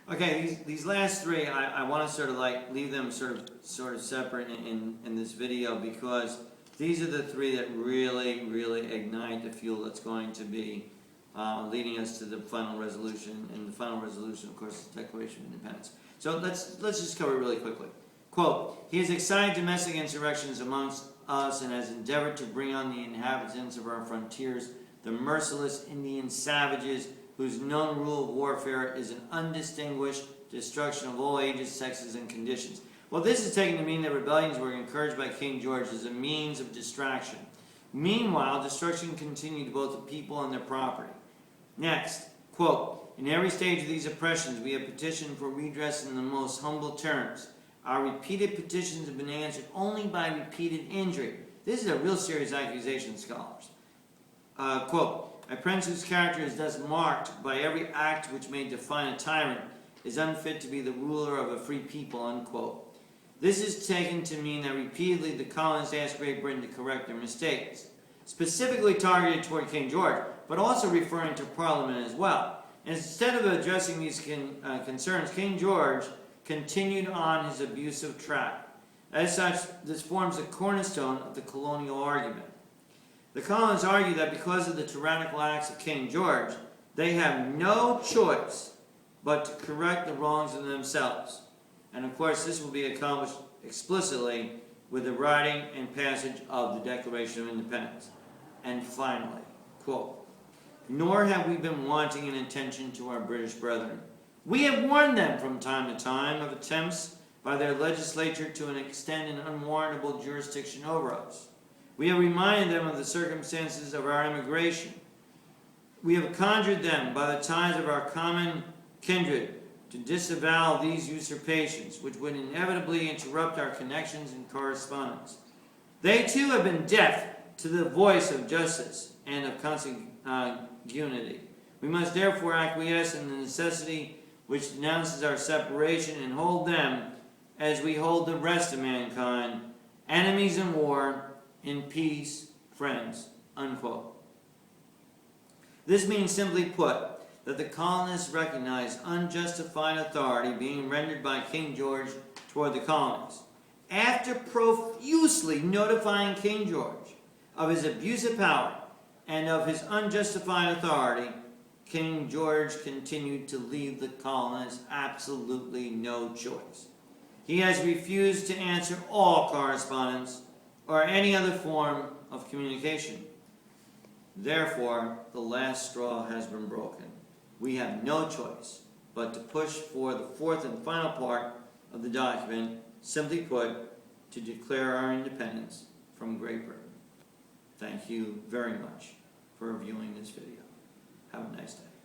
Okay, these last three, I want to sort of like leave them sort of separate in this video, because these are the three that really ignite the fuel that's going to be leading us to the final resolution. And the final resolution, of course, is the Declaration of Independence. So let's just cover it really quickly. Quote, "He has excited domestic insurrections amongst us and has endeavored to bring on the inhabitants of our frontiers the merciless Indian savages whose known rule of warfare is an undistinguished destruction of all ages, sexes, and conditions." Well, this is taken to mean that rebellions were encouraged by King George as a means of distraction. Meanwhile, destruction continued to both the people and their property. Next, quote, "In every stage of these oppressions, we have petitioned for redress in the most humble terms. Our repeated petitions have been answered only by repeated injury." This is a real serious accusation, scholars. Quote, "A prince whose character is thus marked by every act which may define a tyrant is unfit to be the ruler of a free people," unquote. This is taken to mean that repeatedly the colonists asked Great Britain to correct their mistakes, specifically targeted toward King George, but also referring to Parliament as well. Instead of addressing these concerns, King George continued on his abusive track. As such, this forms the cornerstone of the colonial argument. The colonists argue that because of the tyrannical acts of King George, they have no choice but to correct the wrongs of themselves. And of course, this will be accomplished explicitly with the writing and passage of the Declaration of Independence. And finally, quote, "Nor have we been wanting in attention to our British brethren. We have warned them from time to time of attempts by their legislature to extend an unwarrantable jurisdiction over us. We have reminded them of the circumstances of our emigration. We have conjured them by the ties of our common kindred to disavow these usurpations, which would inevitably interrupt our connections and correspondence. They too have been deaf to the voice of justice and of consanguinity. We must therefore acquiesce in the necessity which denounces our separation and hold them, as we hold the rest of mankind, enemies in war, in peace, friends," unquote. This means, simply put, that the colonists recognize unjustified authority being rendered by King George toward the colonies. After profusely notifying King George of his abusive power and of his unjustified authority, King George continued to leave the colonists absolutely no choice. He has refused to answer all correspondence or any other form of communication. Therefore, the last straw has been broken. We have no choice but to push for the fourth and final part of the document, simply put, to declare our independence from Great Britain. Thank you very much for viewing this video. Have a nice day.